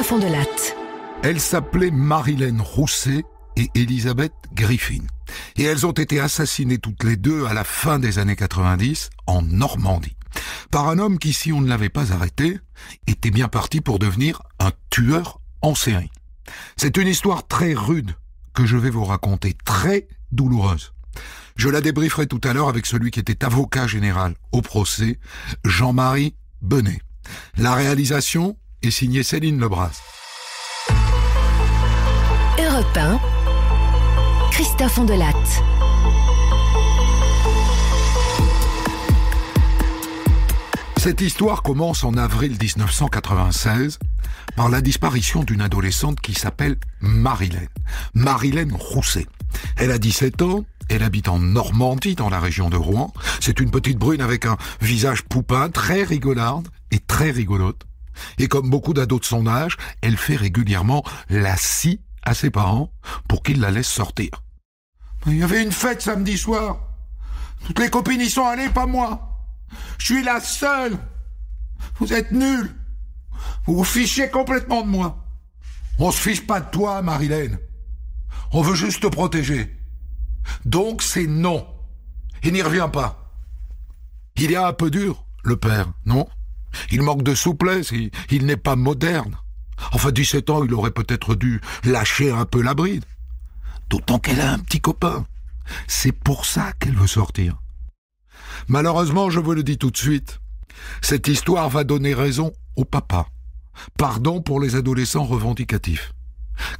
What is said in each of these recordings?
Fond de Latte. Elles s'appelaient Marilène Rousset et Elisabeth Griffin. Et elles ont été assassinées toutes les deux à la fin des années 90 en Normandie. Par un homme qui, si on ne l'avait pas arrêté, était bien parti pour devenir un tueur en série. C'est une histoire très rude que je vais vous raconter, très douloureuse. Je la débrieferai tout à l'heure avec celui qui était avocat général au procès, Jean-Marie Benet. La réalisation est signée Céline Lebras. Europe 1, Christophe Fond de Latte. Cette histoire commence en avril 1996 par la disparition d'une adolescente qui s'appelle Marilène Rousset. Elle a 17 ans, elle habite en Normandie, dans la région de Rouen. C'est une petite brune avec un visage poupin, très rigolarde et très rigolote. Et comme beaucoup d'ados de son âge, elle fait régulièrement la scie à ses parents pour qu'ils la laissent sortir. Il y avait une fête samedi soir. Toutes les copines y sont allées, pas moi. Je suis la seule. Vous êtes nuls. Vous vous fichez complètement de moi. On se fiche pas de toi, Marilène. On veut juste te protéger. Donc c'est non. Il n'y revient pas. Il est un peu dur, le père, non? Il manque de souplesse, il n'est pas moderne. Enfin, 17 ans, il aurait peut-être dû lâcher un peu la bride. D'autant qu'elle a un petit copain. C'est pour ça qu'elle veut sortir. Malheureusement, je vous le dis tout de suite, cette histoire va donner raison au papa. Pardon pour les adolescents revendicatifs.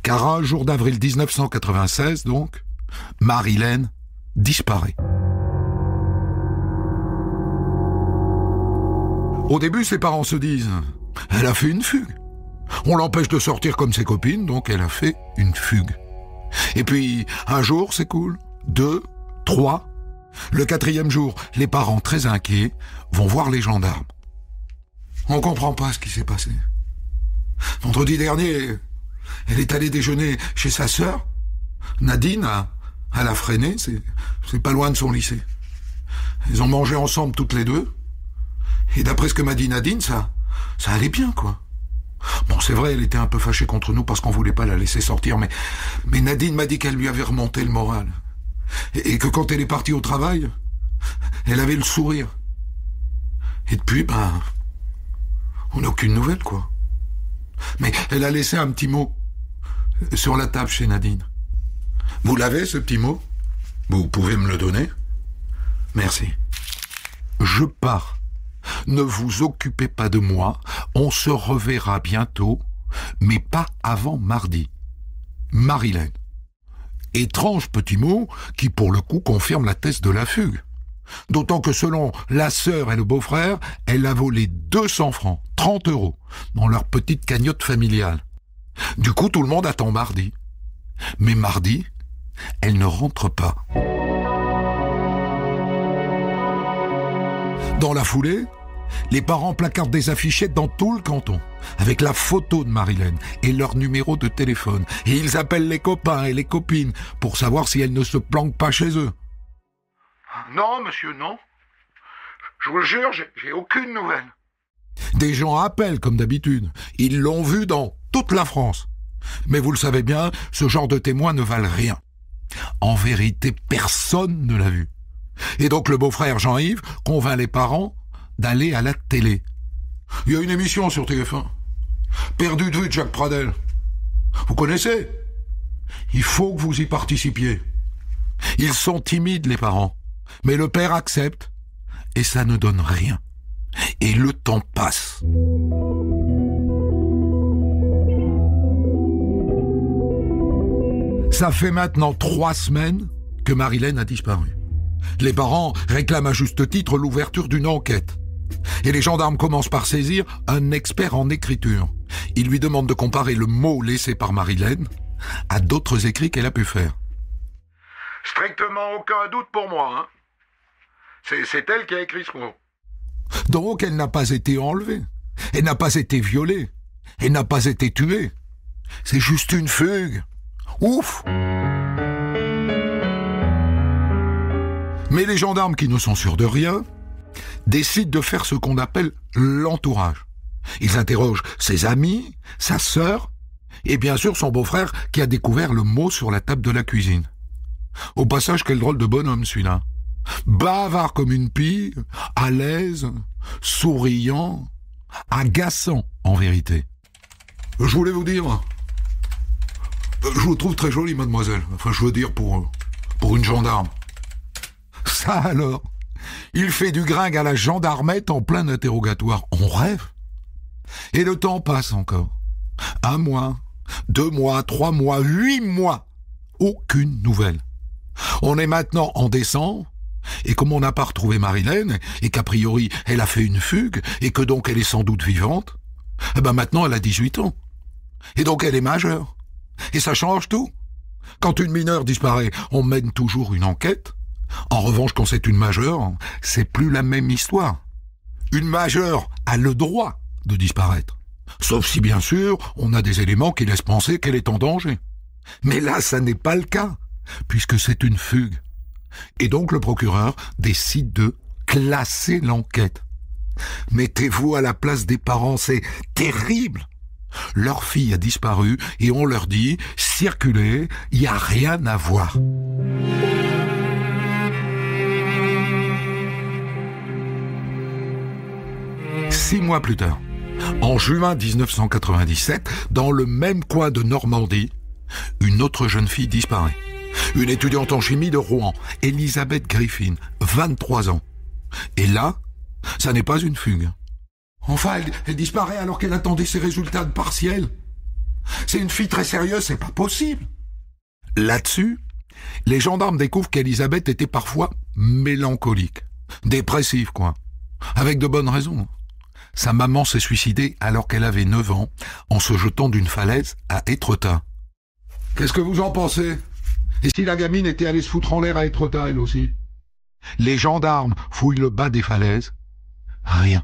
Car un jour d'avril 1996, donc, Marilène disparaît. Au début, ses parents se disent « Elle a fait une fugue. On l'empêche de sortir comme ses copines, donc elle a fait une fugue. » Et puis, un jour s'écoule, 2, 3... Le 4e jour, les parents, très inquiets, vont voir les gendarmes. On comprend pas ce qui s'est passé. Vendredi dernier, elle est allée déjeuner chez sa sœur, Nadine, à la Fresnay, c'est pas loin de son lycée. Ils ont mangé ensemble toutes les deux, et d'après ce que m'a dit Nadine, ça allait bien, quoi. Bon, c'est vrai, elle était un peu fâchée contre nous parce qu'on voulait pas la laisser sortir, mais Nadine m'a dit qu'elle lui avait remonté le moral. Et que quand elle est partie au travail, elle avait le sourire. Et depuis, on n'a aucune nouvelle, quoi. Mais elle a laissé un petit mot sur la table chez Nadine. Vous l'avez, ce petit mot? Vous pouvez me le donner? Merci. Je pars. Ne vous occupez pas de moi. On se reverra bientôt, mais pas avant mardi. Marilène. Étrange petit mot qui, pour le coup, confirme la thèse de la fugue. D'autant que selon la sœur et le beau-frère, elle a volé 200 francs, 30 €, dans leur petite cagnotte familiale. Du coup, tout le monde attend mardi. Mais mardi, elle ne rentre pas. Dans la foulée, les parents placardent des affichettes dans tout le canton, avec la photo de Marilène et leur numéro de téléphone. Et ils appellent les copains et les copines pour savoir si elle ne se planque pas chez eux. Non, monsieur, non. Je vous le jure, j'ai aucune nouvelle. Des gens appellent comme d'habitude. Ils l'ont vue dans toute la France. Mais vous le savez bien, ce genre de témoins ne valent rien. En vérité, personne ne l'a vue. Et donc le beau-frère Jean-Yves convainc les parents d'aller à la télé. Il y a une émission sur TF1. Perdu de vue de Jacques Pradel. Vous connaissez? Il faut que vous y participiez. Ils sont timides, les parents. Mais le père accepte. Et ça ne donne rien. Et le temps passe. Ça fait maintenant 3 semaines que Marilène a disparu. Les parents réclament à juste titre l'ouverture d'une enquête. Et les gendarmes commencent par saisir un expert en écriture. Ils lui demandent de comparer le mot laissé par Marilène à d'autres écrits qu'elle a pu faire. Strictement aucun doute pour moi, hein. C'est elle qui a écrit ce mot. Donc elle n'a pas été enlevée. Elle n'a pas été violée. Elle n'a pas été tuée. C'est juste une fugue. Ouf! Mais les gendarmes, qui ne sont sûrs de rien, décident de faire ce qu'on appelle l'entourage. Ils interrogent ses amis, sa sœur, et bien sûr son beau-frère qui a découvert le mot sur la table de la cuisine. Au passage, quel drôle de bonhomme celui-là. Bavard comme une pie, à l'aise, souriant, agaçant en vérité. Je voulais vous dire, je vous trouve très jolie, mademoiselle. Enfin, je veux dire pour une gendarme. Ça alors, il fait du gringue à la gendarmette en plein interrogatoire. On rêve. Et le temps passe encore. 1 mois, 2 mois, 3 mois, 8 mois. Aucune nouvelle. On est maintenant en décembre, et comme on n'a pas retrouvé Marilène, et qu'a priori elle a fait une fugue, et que donc elle est sans doute vivante, eh ben maintenant elle a 18 ans. Et donc elle est majeure. Et ça change tout. Quand une mineure disparaît, on mène toujours une enquête. En revanche, quand c'est une majeure, c'est plus la même histoire. Une majeure a le droit de disparaître. Sauf si, bien sûr, on a des éléments qui laissent penser qu'elle est en danger. Mais là, ça n'est pas le cas, puisque c'est une fugue. Et donc le procureur décide de classer l'enquête. Mettez-vous à la place des parents, c'est terrible. Leur fille a disparu et on leur dit « Circulez, il n'y a rien à voir ». Six mois plus tard, en juin 1997, dans le même coin de Normandie, une autre jeune fille disparaît. Une étudiante en chimie de Rouen, Elisabeth Griffin, 23 ans. Et là, ça n'est pas une fugue. Enfin, elle disparaît alors qu'elle attendait ses résultats de partiel. C'est une fille très sérieuse, c'est pas possible. Là-dessus, les gendarmes découvrent qu'Elisabeth était parfois mélancolique, dépressive quoi, avec de bonnes raisons. Sa maman s'est suicidée alors qu'elle avait 9 ans en se jetant d'une falaise à Étretat. Qu'est-ce que vous en pensez ? Et si la gamine était allée se foutre en l'air à Étretat, elle aussi ? Les gendarmes fouillent le bas des falaises. Rien.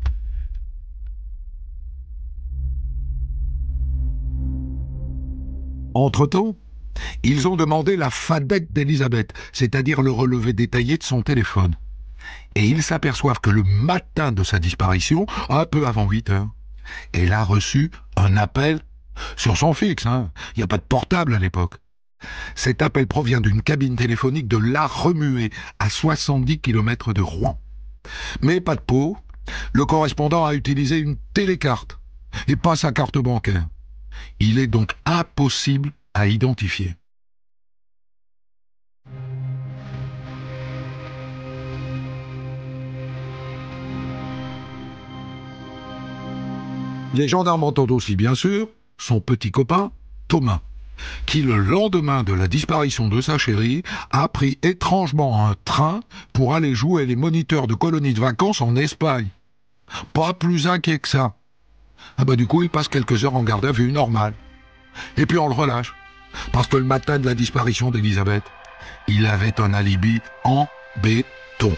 Entre-temps, ils ont demandé la fadette d'Elisabeth, c'est-à-dire le relevé détaillé de son téléphone. Et ils s'aperçoivent que le matin de sa disparition, un peu avant 8 heures, elle a reçu un appel sur son fixe. Il n'y a pas de portable à l'époque. Cet appel provient d'une cabine téléphonique de La Remuée, à 70 km de Rouen. Mais pas de peau, le correspondant a utilisé une télécarte et pas sa carte bancaire. Il est donc impossible à identifier. Les gendarmes entendent aussi, bien sûr, son petit copain, Thomas, qui, le lendemain de la disparition de sa chérie, a pris étrangement un train pour aller jouer les moniteurs de colonies de vacances en Espagne. Pas plus inquiet que ça. Du coup, il passe quelques heures en garde à vue, normal. Et puis on le relâche. Parce que le matin de la disparition d'Elisabeth, il avait un alibi en béton.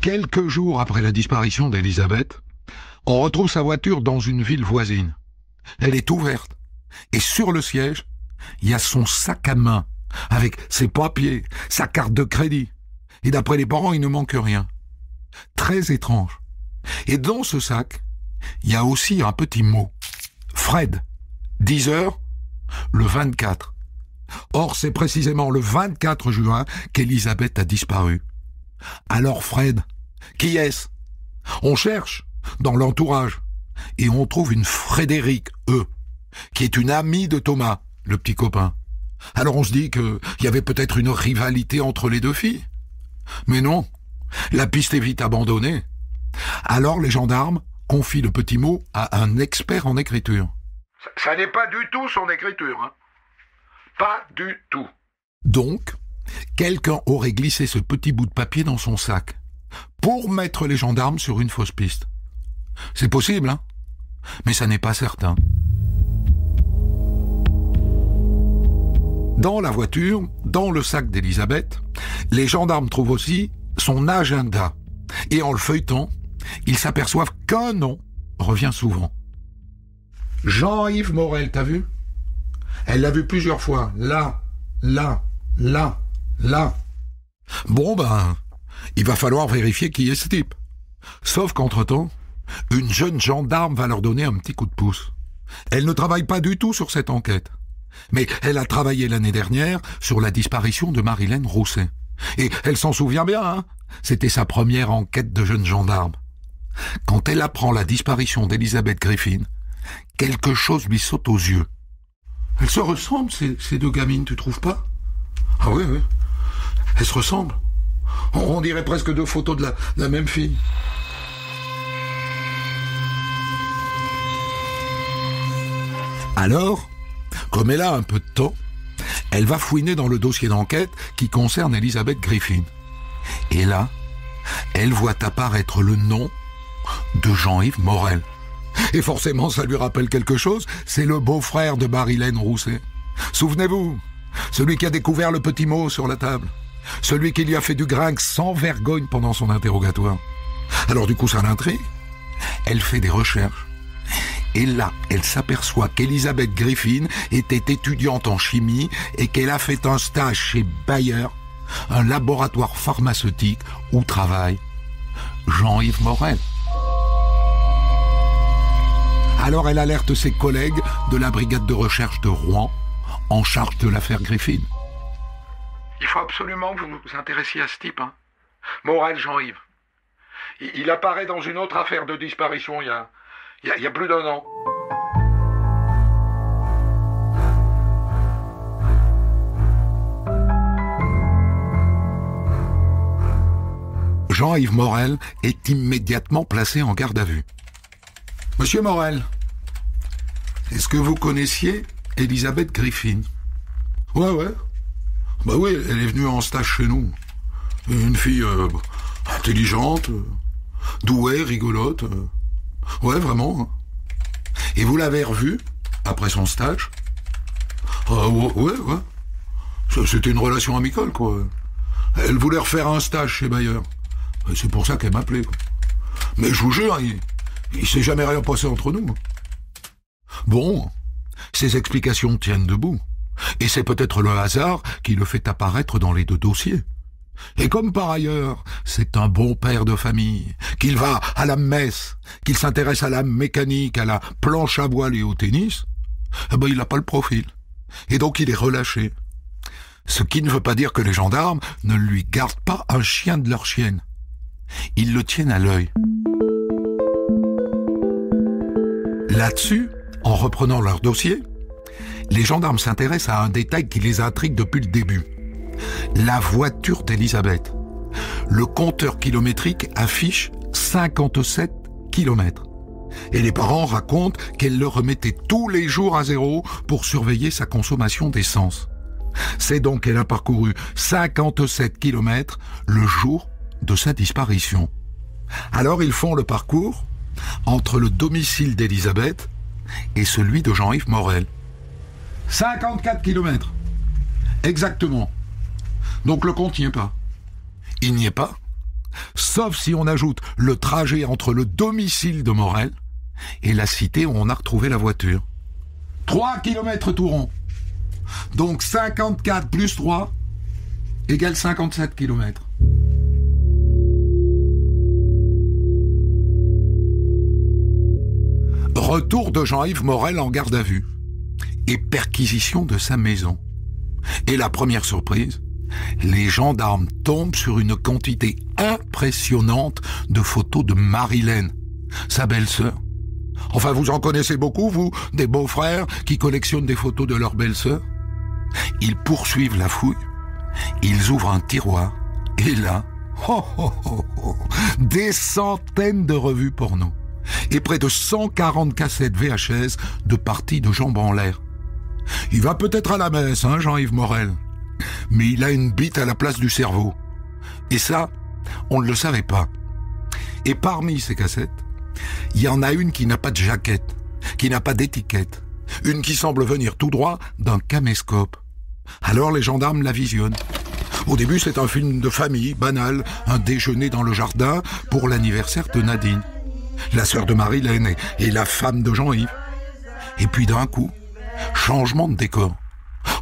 Quelques jours après la disparition d'Elisabeth, on retrouve sa voiture dans une ville voisine. Elle est ouverte. Et sur le siège, il y a son sac à main, avec ses papiers, sa carte de crédit. Et d'après les parents, il ne manque rien. Très étrange. Et dans ce sac, il y a aussi un petit mot. Fred. 10 heures, le 24. Or, c'est précisément le 24 juin qu'Elisabeth a disparu. Alors Fred, qui est-ce ? On cherche dans l'entourage et on trouve une Frédéric E, qui est une amie de Thomas, le petit copain. Alors on se dit qu'il y avait peut-être une rivalité entre les deux filles. Mais non, la piste est vite abandonnée. Alors les gendarmes confient le petit mot à un expert en écriture. Ça n'est pas du tout son écriture, Pas du tout. Donc, quelqu'un aurait glissé ce petit bout de papier dans son sac pour mettre les gendarmes sur une fausse piste. C'est possible, mais ça n'est pas certain. Dans la voiture, dans le sac d'Elisabeth, les gendarmes trouvent aussi son agenda. Et en le feuilletant, ils s'aperçoivent qu'un nom revient souvent. Jean-Yves Morel, t'as vu ? Elle l'a vu plusieurs fois. Là. Bon il va falloir vérifier qui est ce type. Sauf qu'entre-temps, une jeune gendarme va leur donner un petit coup de pouce. Elle ne travaille pas du tout sur cette enquête. Mais elle a travaillé l'année dernière sur la disparition de Marilène Rousset. Et elle s'en souvient bien, hein. C'était sa première enquête de jeune gendarme. Quand elle apprend la disparition d'Elizabeth Griffin, quelque chose lui saute aux yeux. Elles se ressemblent, ces deux gamines, tu trouves pas? Ah oui. Elles se ressemblent. On dirait presque deux photos de la même fille. Alors, comme elle a un peu de temps, elle va fouiner dans le dossier d'enquête qui concerne Elizabeth Griffin. Et là, elle voit apparaître le nom de Jean-Yves Morel. Et forcément, ça lui rappelle quelque chose, c'est le beau-frère de Marilène Rousset. Souvenez-vous, celui qui a découvert le petit mot sur la table. Celui qui lui a fait du gringue sans vergogne pendant son interrogatoire. Alors du coup, ça l'intrigue. Elle fait des recherches. Et là, elle s'aperçoit qu'Elizabeth Griffin était étudiante en chimie et qu'elle a fait un stage chez Bayer, un laboratoire pharmaceutique où travaille Jean-Yves Morel. Alors elle alerte ses collègues de la brigade de recherche de Rouen en charge de l'affaire Griffin. Il faut absolument que vous vous intéressiez à ce type, hein. Morel Jean-Yves. Il apparaît dans une autre affaire de disparition il y a plus d'1 an. Jean-Yves Morel est immédiatement placé en garde à vue. Monsieur Morel, est-ce que vous connaissiez Elizabeth Griffin? Ouais. Bah oui, elle est venue en stage chez nous. Une fille intelligente, douée, rigolote. Ouais, vraiment. Et vous l'avez revue après son stage? Ouais. C'était une relation amicale, quoi. Elle voulait refaire un stage chez Bayer. C'est pour ça qu'elle m'appelait, quoi. Mais je vous jure, il s'est jamais rien passé entre nous. Bon, ces explications tiennent debout. Et c'est peut-être le hasard qui le fait apparaître dans les deux dossiers. Et comme par ailleurs, c'est un bon père de famille, qu'il va à la messe, qu'il s'intéresse à la mécanique, à la planche à voile et au tennis, il n'a pas le profil. Et donc il est relâché. Ce qui ne veut pas dire que les gendarmes ne lui gardent pas un chien de leur chienne. Ils le tiennent à l'œil. Là-dessus, en reprenant leur dossier, les gendarmes s'intéressent à un détail qui les intrigue depuis le début. La voiture d'Elizabeth. Le compteur kilométrique affiche 57 km. Et les parents racontent qu'elle le remettait tous les jours à zéro pour surveiller sa consommation d'essence. C'est donc qu'elle a parcouru 57 km le jour de sa disparition. Alors ils font le parcours entre le domicile d'Elizabeth et celui de Jean-Yves Morel. 54 km. Exactement. Donc le compte n'y est pas. Il n'y est pas, sauf si on ajoute le trajet entre le domicile de Morel et la cité où on a retrouvé la voiture. 3 km tout rond. Donc 54 plus 3 égale 57 km. Retour de Jean-Yves Morel en garde à vue et perquisition de sa maison. Et la première surprise, les gendarmes tombent sur une quantité impressionnante de photos de Marilène, sa belle-sœur. Enfin, vous en connaissez beaucoup, vous, des beaux-frères qui collectionnent des photos de leur belle-sœur. Ils poursuivent la fouille, ils ouvrent un tiroir, et là, des centaines de revues porno, et près de 140 cassettes VHS de parties de jambes en l'air. Il va peut-être à la messe, hein, Jean-Yves Morel, mais il a une bite à la place du cerveau. Et ça, on ne le savait pas. Et parmi ces cassettes, il y en a une qui n'a pas de jaquette, qui n'a pas d'étiquette, une qui semble venir tout droit d'un caméscope. Alors les gendarmes la visionnent. Au début, c'est un film de famille, banal, un déjeuner dans le jardin pour l'anniversaire de Nadine, la sœur de Marilène et la femme de Jean-Yves. Et puis d'un coup, changement de décor.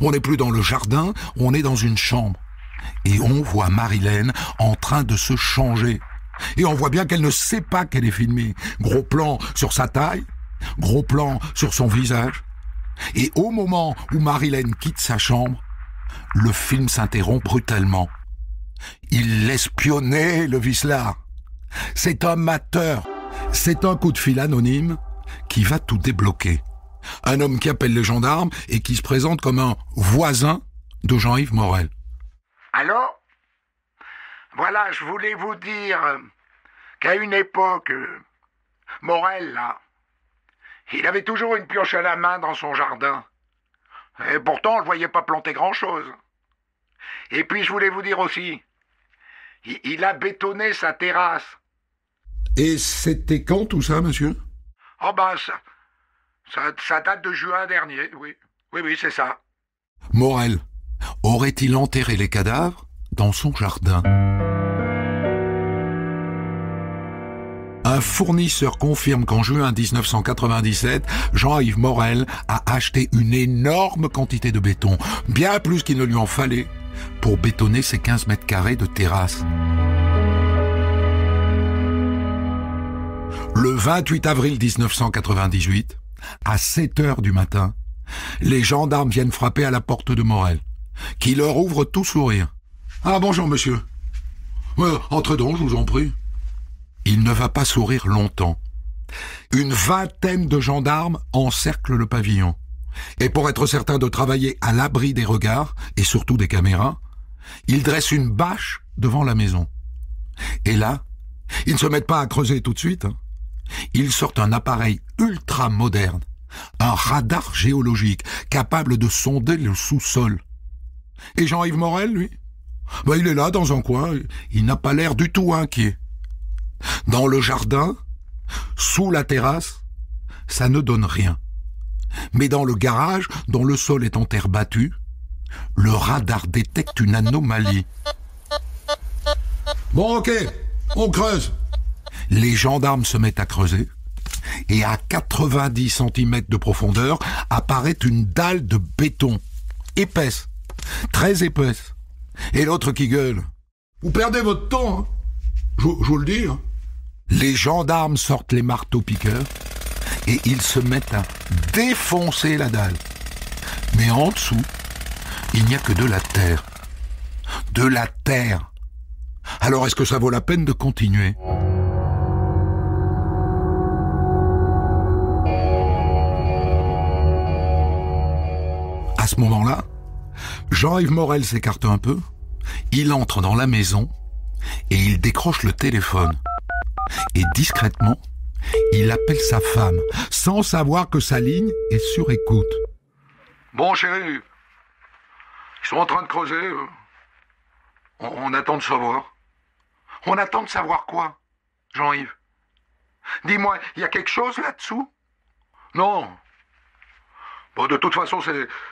On n'est plus dans le jardin, on est dans une chambre. Et on voit Marilène en train de se changer. Et on voit bien qu'elle ne sait pas qu'elle est filmée. Gros plan sur sa taille, gros plan sur son visage. Et au moment où Marilène quitte sa chambre, le film s'interrompt brutalement. Il l'espionnait, le vicelard. C'est un mateur. C'est un coup de fil anonyme qui va tout débloquer. Un homme qui appelle les gendarmes et qui se présente comme un voisin de Jean-Yves Morel. Allô? Voilà, je voulais vous dire qu'à une époque, Morel, là, il avait toujours une pioche à la main dans son jardin. Et pourtant, on ne le voyait pas planter grand-chose. Et puis, je voulais vous dire aussi, il a bétonné sa terrasse. Et c'était quand tout ça, monsieur? Oh ben, ça date de juin dernier, oui. Oui, c'est ça. Morel aurait-il enterré les cadavres dans son jardin? Un fournisseur confirme qu'en juin 1997, Jean-Yves Morel a acheté une énorme quantité de béton, bien plus qu'il ne lui en fallait, pour bétonner ses 15 mètres carrés de terrasse. Le 28 avril 1998, à 7 heures du matin, les gendarmes viennent frapper à la porte de Morel, qui leur ouvre tout sourire. « Ah, bonjour, monsieur. Entrez donc, je vous en prie. » Il ne va pas sourire longtemps. Une vingtaine de gendarmes encerclent le pavillon. Et pour être certain de travailler à l'abri des regards, et surtout des caméras, ils dressent une bâche devant la maison. Et là, ils ne se mettent pas à creuser tout de suite. Ils sortent un appareil ultra moderne, un radar géologique capable de sonder le sous-sol. Et Jean-Yves Morel, lui, il est là dans un coin, il n'a pas l'air du tout inquiet. Dans le jardin, sous la terrasse, ça ne donne rien. Mais dans le garage, dont le sol est en terre battue, le radar détecte une anomalie. Bon, ok, on creuse. Les gendarmes se mettent à creuser, et à 90 cm de profondeur apparaît une dalle de béton, épaisse, très épaisse. Et l'autre qui gueule. Vous perdez votre temps, hein. Je vous le dis. Hein. Les gendarmes sortent les marteaux-piqueurs et ils se mettent à défoncer la dalle. Mais en dessous, il n'y a que de la terre. De la terre. Alors est-ce que ça vaut la peine de continuer ? À ce moment-là, Jean-Yves Morel s'écarte un peu, il entre dans la maison et il décroche le téléphone. Et discrètement, il appelle sa femme, sans savoir que sa ligne est sur écoute. Bon, chérie, ils sont en train de creuser. On attend de savoir. On attend de savoir quoi, Jean-Yves? Dis-moi, il y a quelque chose là-dessous? Non. Bon, de toute façon,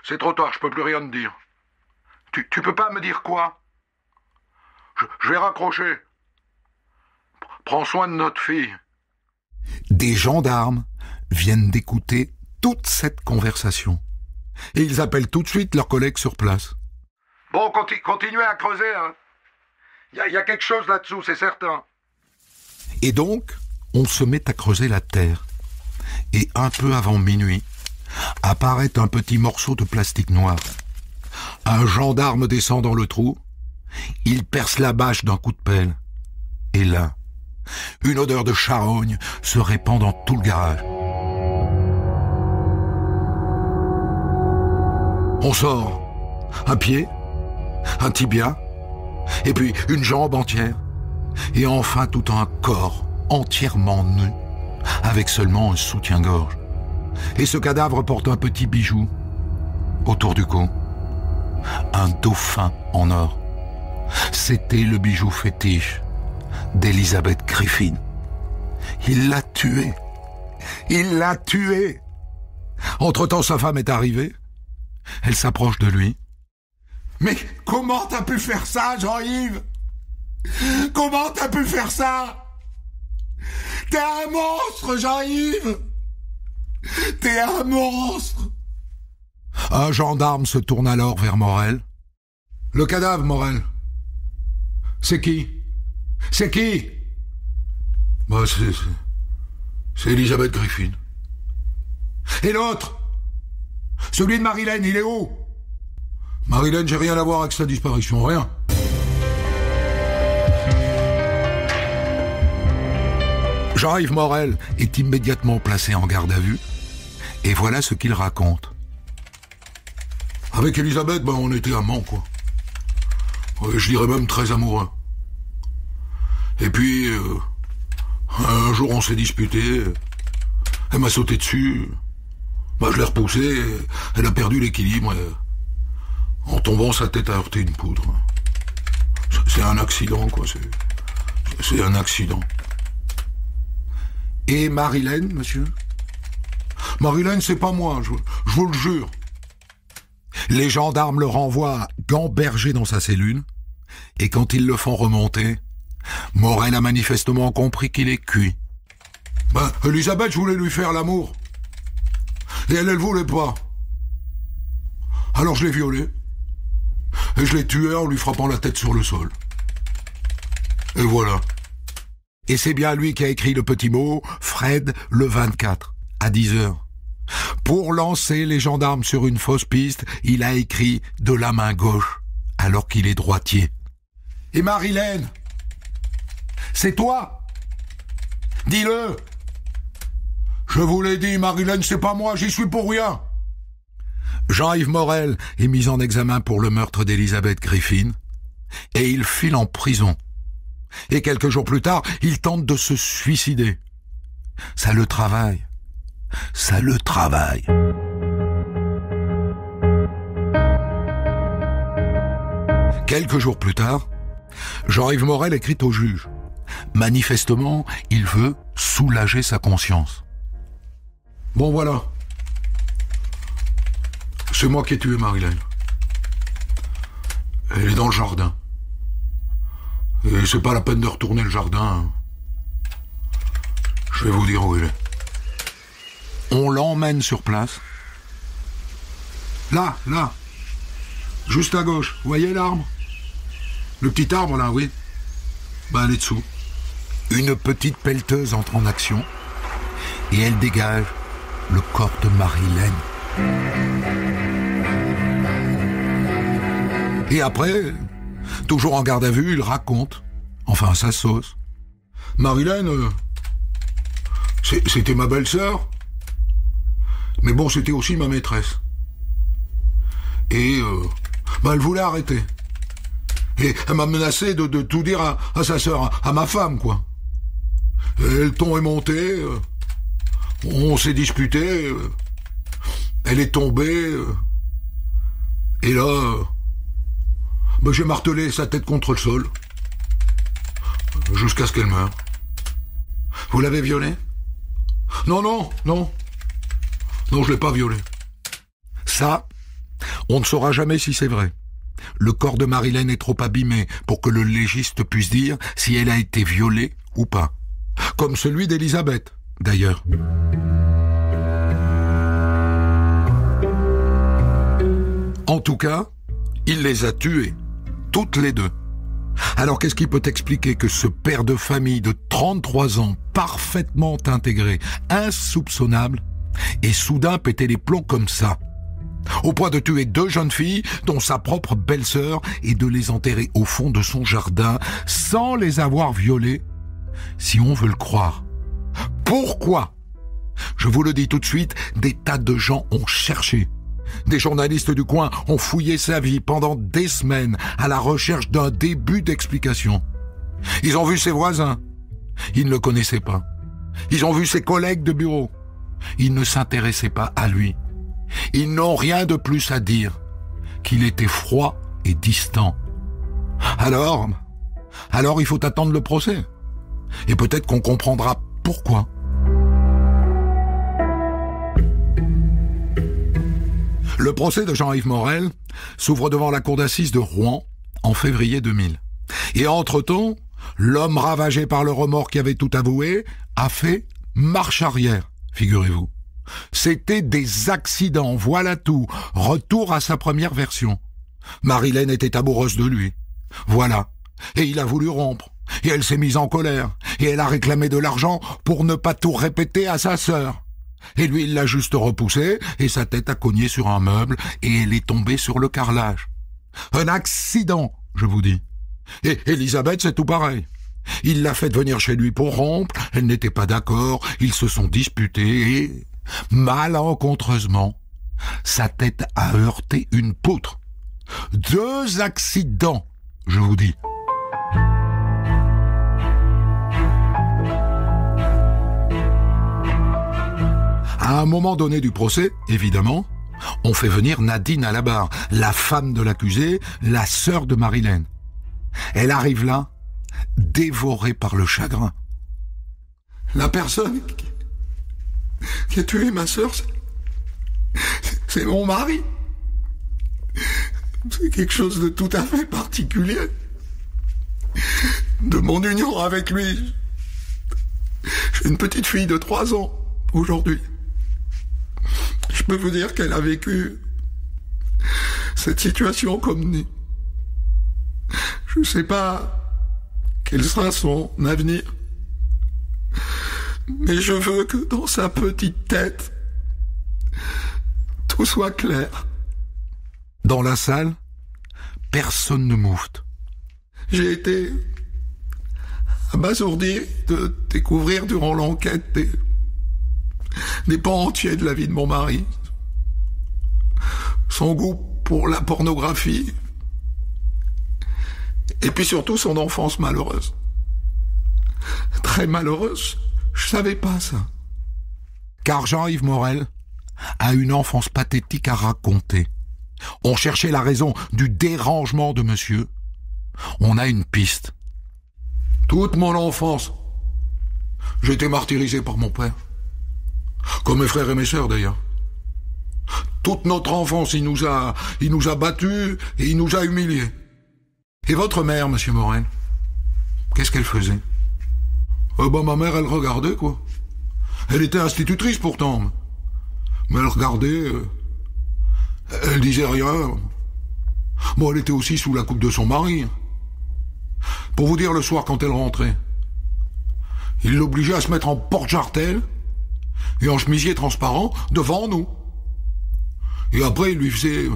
c'est trop tard, je peux plus rien te dire. Tu peux pas me dire quoi? Je vais raccrocher. Prends soin de notre fille. Des gendarmes viennent d'écouter toute cette conversation. Et ils appellent tout de suite leurs collègues sur place. Bon, continuez à creuser, hein. Il y a quelque chose là-dessous, c'est certain. Et donc, on se met à creuser la terre. Et un peu avant minuit, apparaît un petit morceau de plastique noir. Un gendarme descend dans le trou. Il perce la bâche d'un coup de pelle. Et là, une odeur de charogne se répand dans tout le garage. On sort un pied, un tibia, et puis une jambe entière, et enfin tout un corps entièrement nu, avec seulement un soutien-gorge. Et ce cadavre porte un petit bijou autour du cou, un dauphin en or. C'était le bijou fétiche d'Elizabeth Griffin. Il l'a tué. Il l'a tué. Entre-temps, sa femme est arrivée. Elle s'approche de lui. « Mais comment t'as pu faire ça, Jean-Yves? Comment t'as pu faire ça? T'es un monstre, Jean-Yves! T'es un monstre !» Un gendarme se tourne alors vers Morel. « Le cadavre, Morel. C'est qui? C'est qui? Bah, c'est Elisabeth Griffin. Et l'autre? Celui de Marilène, il est où? Marilène, j'ai rien à voir avec sa disparition, rien. Jean-Yves Morel est immédiatement placé en garde à vue, et voilà ce qu'il raconte. Avec Elisabeth, on était amants, quoi. Je dirais même très amoureux. Et puis, un jour on s'est disputé, elle m'a sauté dessus, je l'ai repoussée, elle a perdu l'équilibre, et, en tombant, sa tête a heurté une poutre. C'est un accident, quoi, c'est un accident. Et Marilène, monsieur? Marilène, c'est pas moi, je vous le jure. Les gendarmes le renvoient gamberger dans sa cellule, et quand ils le font remonter, Morel a manifestement compris qu'il est cuit. Elisabeth, je voulais lui faire l'amour. Et elle voulait pas. Alors je l'ai violée. Et je l'ai tuée en lui frappant la tête sur le sol. Et voilà. Et c'est bien lui qui a écrit le petit mot « Fred le 24 » à 10h. Pour lancer les gendarmes sur une fausse piste, il a écrit de la main gauche, alors qu'il est droitier. Et Marilène, c'est toi? Dis-le. Je vous l'ai dit, Marilène, c'est pas moi, j'y suis pour rien. Jean-Yves Morel est mis en examen pour le meurtre d'Elisabeth Griffin, et il file en prison. Et quelques jours plus tard, il tente de se suicider. Ça le travaille. Ça le travaille. Quelques jours plus tard, Jean-Yves Morel écrit au juge. Manifestement, il veut soulager sa conscience. Bon, voilà. C'est moi qui ai tué Marilène. Elle est dans le jardin. Et c'est pas la peine de retourner le jardin. Je vais vous dire où il est. On l'emmène sur place. Là. Juste à gauche. Vous voyez l'arbre? Le petit arbre, là, oui. Elle est dessous. Une petite pelleteuse entre en action et elle dégage le corps de Marilène. Et après, toujours en garde à vue, il raconte, enfin à sa sauce. Marilène, c'était ma belle-sœur, mais bon, c'était aussi ma maîtresse. Et elle voulait arrêter. Et elle m'a menacé de tout dire à sa sœur, à ma femme, quoi. Et le ton est monté, on s'est disputé, elle est tombée, et là, j'ai martelé sa tête contre le sol, jusqu'à ce qu'elle meure. Vous l'avez violée? Non, je l'ai pas violée. Ça, on ne saura jamais si c'est vrai. Le corps de Marilène est trop abîmé pour que le légiste puisse dire si elle a été violée ou pas. Comme celui d'Elisabeth, d'ailleurs. En tout cas, il les a tuées, toutes les deux. Alors qu'est-ce qui peut expliquer que ce père de famille de 33 ans, parfaitement intégré, insoupçonnable, ait soudain pété les plombs comme ça, au point de tuer 2 jeunes filles, dont sa propre belle-sœur, et de les enterrer au fond de son jardin, sans les avoir violées, si on veut le croire. Pourquoi? Je vous le dis tout de suite, des tas de gens ont cherché. Des journalistes du coin ont fouillé sa vie pendant des semaines à la recherche d'un début d'explication. Ils ont vu ses voisins. Ils ne le connaissaient pas. Ils ont vu ses collègues de bureau. Ils ne s'intéressaient pas à lui. Ils n'ont rien de plus à dire qu'il était froid et distant. Alors il faut attendre le procès. Et peut-être qu'on comprendra pourquoi. Le procès de Jean-Yves Morel s'ouvre devant la cour d'assises de Rouen en février 2000. Et entre-temps, l'homme ravagé par le remords qui avait tout avoué a fait marche arrière, figurez-vous. C'était des accidents, voilà tout. Retour à sa première version. Marilène était amoureuse de lui. Voilà. Et il a voulu rompre. Et elle s'est mise en colère. Et elle a réclamé de l'argent pour ne pas tout répéter à sa sœur. Et lui, il l'a juste repoussée, et sa tête a cogné sur un meuble, et elle est tombée sur le carrelage. Un accident, je vous dis. Et Elisabeth, c'est tout pareil. Il l'a fait venir chez lui pour rompre, elle n'était pas d'accord, ils se sont disputés, et, malencontreusement, sa tête a heurté une poutre. 2 accidents, je vous dis. À un moment donné du procès, évidemment, on fait venir Nadine à la barre, la femme de l'accusé, la sœur de Marilène. Elle arrive là, dévorée par le chagrin. La personne qui a tué ma sœur, c'est mon mari. C'est quelque chose de tout à fait particulier. De mon union avec lui. J'ai une petite fille de 3 ans aujourd'hui. Je peux vous dire qu'elle a vécu cette situation comme née. Je ne sais pas quel sera son avenir, mais je veux que dans sa petite tête, tout soit clair. Dans la salle, personne ne moufte. J'ai été abasourdi de découvrir durant l'enquête des pans entiers de la vie de mon mari. Son goût pour la pornographie. Et puis surtout son enfance malheureuse. Très malheureuse. Je savais pas ça. Car Jean-Yves Morel a une enfance pathétique à raconter. On cherchait la raison du dérangement de monsieur. On a une piste. Toute mon enfance, j'ai été martyrisé par mon père. Comme mes frères et mes sœurs d'ailleurs. Toute notre enfance, il nous a battus et il nous a humiliés. Et votre mère, monsieur Morel, qu'est-ce qu'elle faisait? Ma mère, elle regardait, quoi. Elle était institutrice pourtant. Mais elle regardait, elle disait rien. Bon, elle était aussi sous la coupe de son mari. Pour vous dire, le soir, quand elle rentrait, il l'obligeait à se mettre en porte-jartel et en chemisier transparent devant nous. Et après, il lui faisait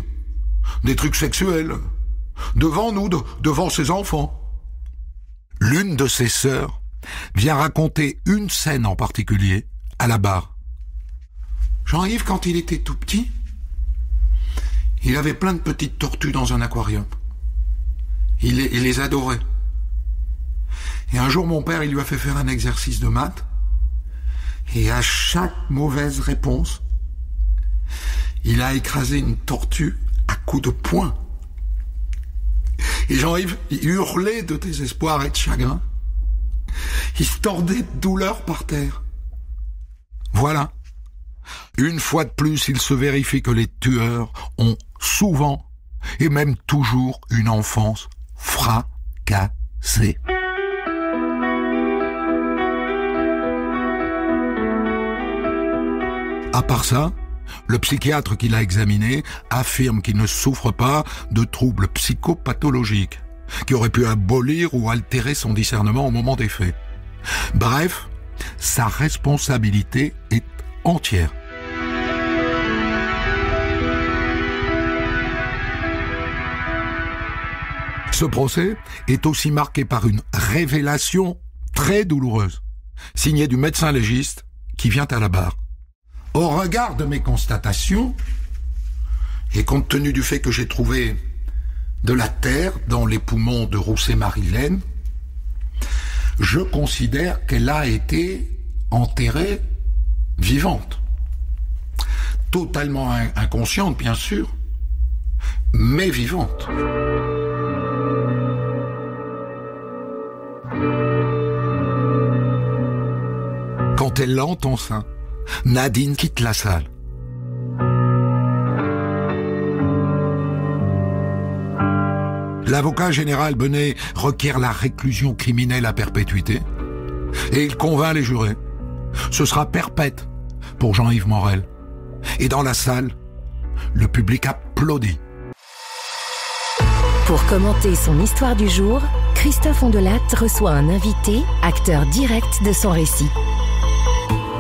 des trucs sexuels devant nous, devant ses enfants. L'une de ses sœurs vient raconter une scène en particulier à la barre. Jean-Yves, quand il était tout petit, il avait plein de petites tortues dans un aquarium. Il les adorait. Et un jour, mon père, il lui a fait faire un exercice de maths. Et à chaque mauvaise réponse, il a écrasé une tortue à coups de poing. Et Jean-Yves, il hurlait de désespoir et de chagrin. Il se tordait de douleur par terre. Voilà. Une fois de plus, il se vérifie que les tueurs ont souvent, et même toujours, une enfance fracassée. À part ça, le psychiatre qui l'a examiné affirme qu'il ne souffre pas de troubles psychopathologiques, qui auraient pu abolir ou altérer son discernement au moment des faits. Bref, sa responsabilité est entière. Ce procès est aussi marqué par une révélation très douloureuse, signée du médecin légiste qui vient à la barre. Au regard de mes constatations, et compte tenu du fait que j'ai trouvé de la terre dans les poumons de Rousset-Marilène, je considère qu'elle a été enterrée vivante. Totalement inconsciente, bien sûr, mais vivante. Quand elle entend ça, Nadine quitte la salle. L'avocat général Benet requiert la réclusion criminelle à perpétuité et il convainc les jurés. Ce sera perpète pour Jean-Yves Morel. Et dans la salle, le public applaudit. Pour commenter son histoire du jour, Christophe Ondelat reçoit un invité, acteur direct de son récit.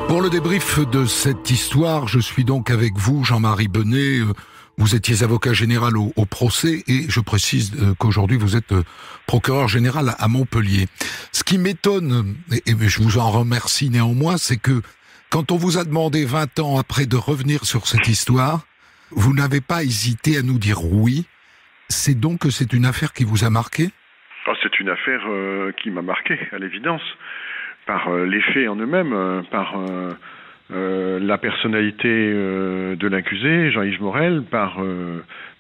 Pour le débrief de cette histoire, je suis donc avec vous, Jean-Marie Benet. Vous étiez avocat général au procès et je précise qu'aujourd'hui vous êtes procureur général à Montpellier. Ce qui m'étonne, et je vous en remercie néanmoins, c'est que quand on vous a demandé 20 ans après de revenir sur cette histoire, vous n'avez pas hésité à nous dire oui. C'est donc que c'est une affaire qui vous a marqué ? C'est une affaire qui m'a marqué, à l'évidence, par les faits en eux-mêmes, par la personnalité de l'accusé, Jean-Yves Morel, par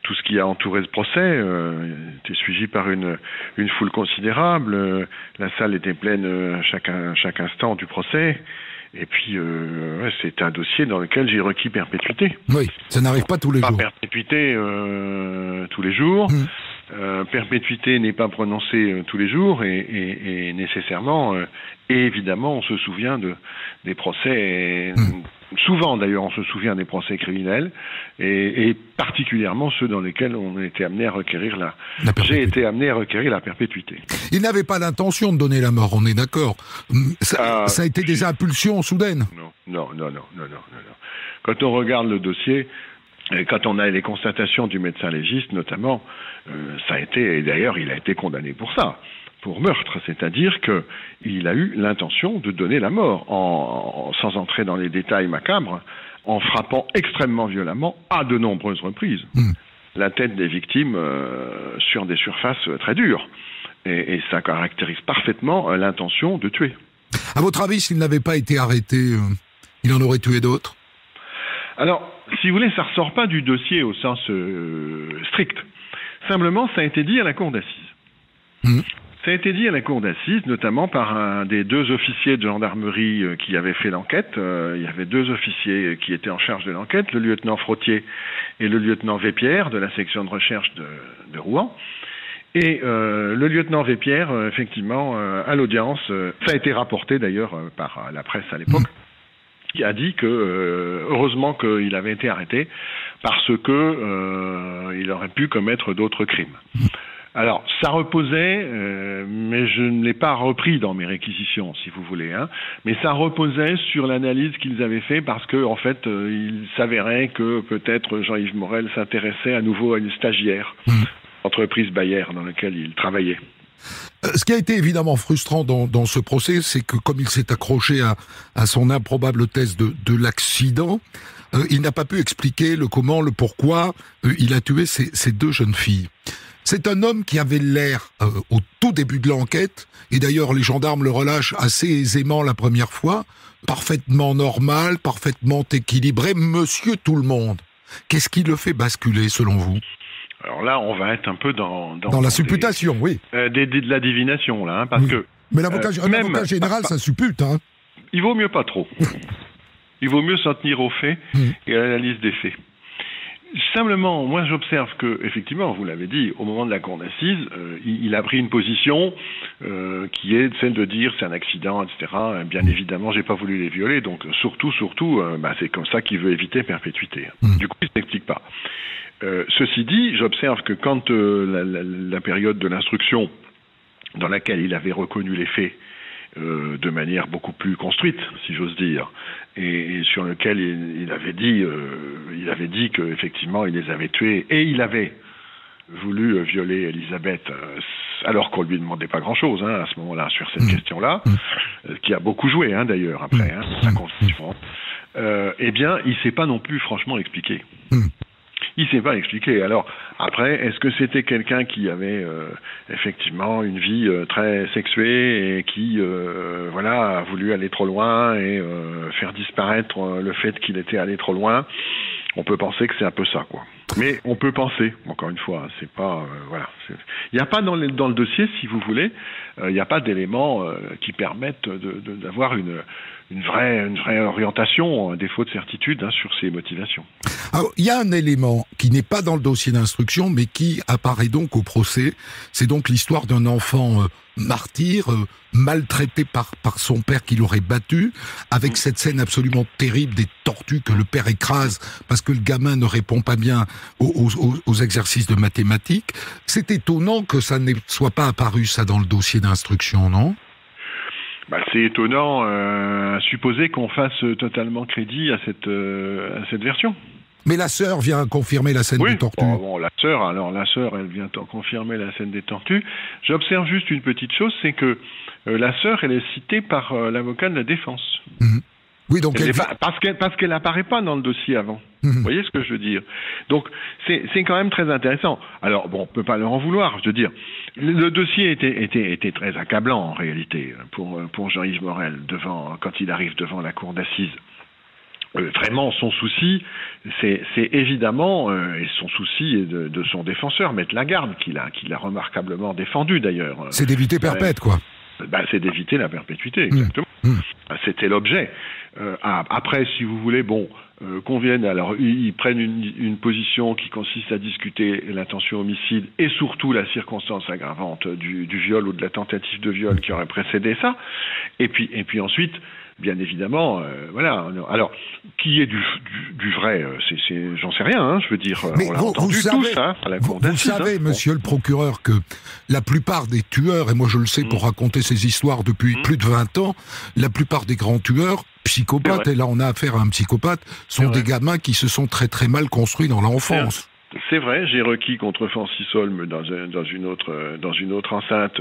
tout ce qui a entouré ce procès. Il était suivi par une foule considérable. La salle était pleine chaque instant du procès. Et puis, c'est un dossier dans lequel j'ai requis perpétuité. Oui, ça n'arrive pas tous les jours. Pas perpétuité tous les jours. Perpétuité n'est pas prononcée tous les jours et nécessairement, et évidemment, on se souvient des procès, souvent d'ailleurs on se souvient des procès criminels, et particulièrement ceux dans lesquels on a été amené à requérir j'ai été amené à requérir la perpétuité. Il n'avait pas l'intention de donner la mort, on est d'accord. Ça a été des impulsions soudaines. Non. Quand on regarde le dossier, quand on a les constatations du médecin légiste, notamment, ça a été, et d'ailleurs il a été condamné pour ça, pour meurtre, c'est-à-dire qu'il a eu l'intention de donner la mort, sans entrer dans les détails macabres, en frappant extrêmement violemment, à de nombreuses reprises, la tête des victimes sur des surfaces très dures. Et ça caractérise parfaitement l'intention de tuer. À votre avis, s'il n'avait pas été arrêté, il en aurait tué d'autres ? Alors, si vous voulez, ça ressort pas du dossier au sens strict. Simplement, ça a été dit à la cour d'assises. Ça a été dit à la cour d'assises, notamment par un des 2 officiers de gendarmerie qui avaient fait l'enquête. Il y avait 2 officiers qui étaient en charge de l'enquête, le lieutenant Frottier et le lieutenant Vépierre de la section de recherche de Rouen. Et le lieutenant Vépierre, effectivement, à l'audience, ça a été rapporté d'ailleurs par la presse à l'époque, qui a dit que heureusement qu'il avait été arrêté parce que il aurait pu commettre d'autres crimes. Alors, ça reposait, mais je ne l'ai pas repris dans mes réquisitions, si vous voulez, mais ça reposait sur l'analyse qu'ils avaient fait parce que, en fait, il s'avérait que peut-être Jean-Yves Morel s'intéressait à nouveau à une stagiaire, entreprise Bayer dans laquelle il travaillait. Ce qui a été évidemment frustrant dans ce procès, c'est que comme il s'est accroché à son improbable thèse de l'accident, il n'a pas pu expliquer le comment, le pourquoi il a tué ces 2 jeunes filles. C'est un homme qui avait l'air, au tout début de l'enquête, et d'ailleurs les gendarmes le relâchent assez aisément la première fois, parfaitement normal, parfaitement équilibré, monsieur tout le monde. Qu'est-ce qui le fait basculer selon vous ? Alors là, on va être un peu dans la supputation, oui. De la divination, là, parce que... Mais l'avocat général, ça suppute, Il vaut mieux pas trop. Il vaut mieux s'en tenir aux faits et à l'analyse des faits. Simplement, moi j'observe que, effectivement, vous l'avez dit, au moment de la cour d'assises, il a pris une position qui est celle de dire c'est un accident, etc. Bien évidemment, j'ai pas voulu les violer, donc surtout, c'est comme ça qu'il veut éviter perpétuité. Du coup, il s'explique pas. Ceci dit, j'observe que quand la période de l'instruction dans laquelle il avait reconnu les faits de manière beaucoup plus construite, si j'ose dire, et sur lequel il avait dit qu'effectivement il les avait tués et il avait voulu violer Elisabeth alors qu'on lui demandait pas grand-chose à ce moment-là sur cette question-là, qui a beaucoup joué d'ailleurs après sa constitution. Eh bien, il s'est pas non plus franchement expliqué. Il s'est pas expliqué. Alors, après, est-ce que c'était quelqu'un qui avait effectivement une vie très sexuée et qui a voulu aller trop loin et faire disparaître le fait qu'il était allé trop loin? On peut penser que c'est un peu ça, quoi. Mais on peut penser, encore une fois, c'est pas il n'y a pas dans le dossier, si vous voulez, il n'y a pas d'éléments qui permettent d'avoir une vraie orientation, un défaut de certitude sur ses motivations. Alors, il y a un élément qui n'est pas dans le dossier d'instruction, mais qui apparaît donc au procès. C'est donc l'histoire d'un enfant martyr, maltraité par son père qui l'aurait battu, avec cette scène absolument terrible des tortues que le père écrase parce que le gamin ne répond pas bien aux exercices de mathématiques. C'est étonnant que ça ne soit pas apparu, ça, dans le dossier d'instruction, non ? C'est étonnant à supposer qu'on fasse totalement crédit à cette version. Mais la sœur vient confirmer la scène des tortues. La sœur, elle vient confirmer la scène des tortues. J'observe juste une petite chose, c'est que la sœur, elle est citée par l'avocat de la défense. Mmh. Oui, donc parce qu'elle n'apparaît pas dans le dossier avant. Mmh. Vous voyez ce que je veux dire ? Donc, c'est quand même très intéressant. Alors, on peut pas leur en vouloir. Je veux dire, le dossier était très accablant, en réalité, pour Jean-Yves Morel, quand il arrive devant la cour d'assises. Vraiment, son souci, c'est évidemment, et son souci est de son défenseur, Maître Lagarde, qu'il a remarquablement défendu d'ailleurs. C'est d'éviter perpète, quoi. C'est d'éviter la perpétuité, exactement. C'était l'objet. Après, si vous voulez, qu'on vienne, alors ils prennent une position qui consiste à discuter l'intention homicide et surtout la circonstance aggravante du viol ou de la tentative de viol qui aurait précédé ça. Et puis ensuite, bien évidemment, Alors, qui est du vrai, j'en sais rien, je veux dire, mais on l'a entendu tous, à la cour d'assises. Vous savez, monsieur le procureur, que la plupart des tueurs, et moi je le sais pour raconter ces histoires depuis plus de 20 ans, la plupart des grands tueurs, psychopathes, et là on a affaire à un psychopathe, sont des gamins qui se sont très très mal construits dans l'enfance. C'est vrai, j'ai requis contre Francis Holm dans une autre enceinte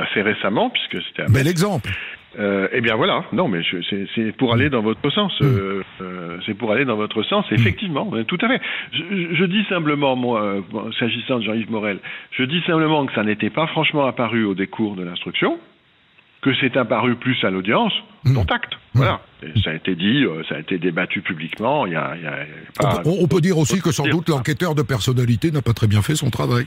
assez récemment, puisque c'était un bel exemple. Eh bien voilà, non mais c'est pour aller dans votre sens, c'est pour aller dans votre sens, effectivement, tout à fait. Je dis simplement, moi, s'agissant de Jean-Yves Morel, je dis simplement que ça n'était pas franchement apparu au décours de l'instruction, que c'est apparu plus à l'audience, dont acte. Voilà. Et ça a été dit, ça a été débattu publiquement. On peut dire aussi que sans doute l'enquêteur de personnalité n'a pas très bien fait son travail.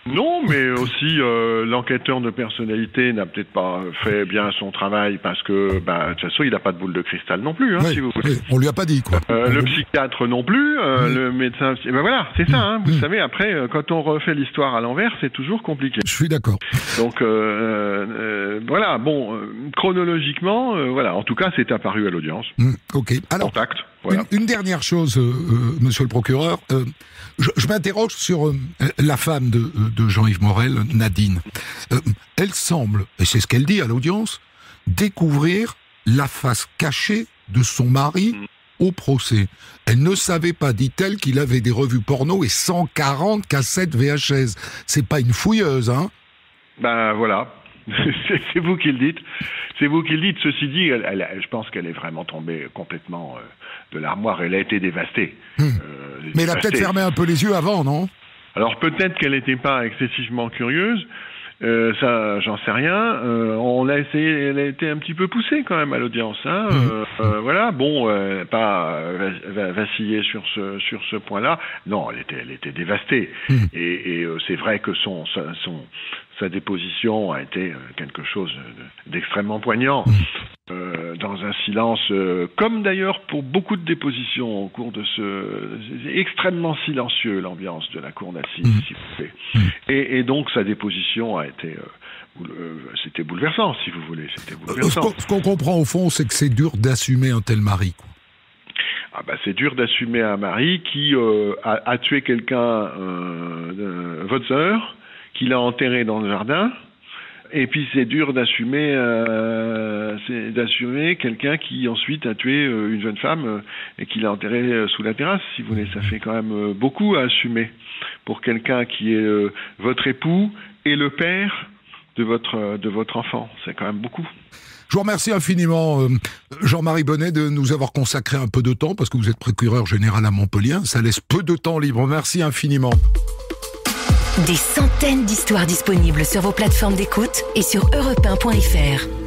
Non, mais aussi l'enquêteur de personnalité n'a peut-être pas fait bien son travail parce que, de toute façon, il n'a pas de boule de cristal non plus, si vous voulez. On lui a pas dit, quoi. Le psychiatre non plus, le médecin. Voilà, c'est ça. Vous savez, après, quand on refait l'histoire à l'envers, c'est toujours compliqué. Je suis d'accord. Donc voilà. Chronologiquement, en tout cas, c'est apparu à l'audience. Ok. Alors, contact, voilà. une dernière chose, monsieur le procureur. Je m'interroge sur la femme de Jean-Yves Morel, Nadine. Elle semble, et c'est ce qu'elle dit à l'audience, découvrir la face cachée de son mari au procès. Elle ne savait pas, dit-elle, qu'il avait des revues porno et 140 cassettes VHS. C'est pas une fouilleuse, hein ? Voilà. C'est vous qui le dites. C'est vous qui le dites. Ceci dit, je pense qu'elle est vraiment tombée complètement de l'armoire. Elle a été dévastée. Mais elle a peut-être fermé un peu les yeux avant, non ? Alors peut-être qu'elle n'était pas excessivement curieuse. Ça, j'en sais rien. Elle a été un petit peu poussée quand même à l'audience. Voilà. Pas vaciller sur ce point-là. Non, elle était dévastée. Et c'est vrai que sa déposition a été quelque chose d'extrêmement poignant, dans un silence, comme d'ailleurs pour beaucoup de dépositions au cours de c'est extrêmement silencieux l'ambiance de la cour d'assises, si vous voulez. Et donc sa déposition a été, c'était bouleversant, si vous voulez, c'était bouleversant. Ce qu'on comprend au fond, c'est que c'est dur d'assumer un tel mari, quoi. C'est dur d'assumer un mari qui a tué quelqu'un, votre sœur, qu'il a enterré dans le jardin, et puis c'est dur d'assumer quelqu'un qui ensuite a tué une jeune femme et qu'il a enterré sous la terrasse, si vous voulez. Ça fait quand même beaucoup à assumer pour quelqu'un qui est votre époux et le père de votre enfant. C'est quand même beaucoup. Je vous remercie infiniment, Jean-Marie Bonnet, de nous avoir consacré un peu de temps, parce que vous êtes procureur général à Montpellier. Ça laisse peu de temps libre. Merci infiniment. Des centaines d'histoires disponibles sur vos plateformes d'écoute et sur europe1.fr.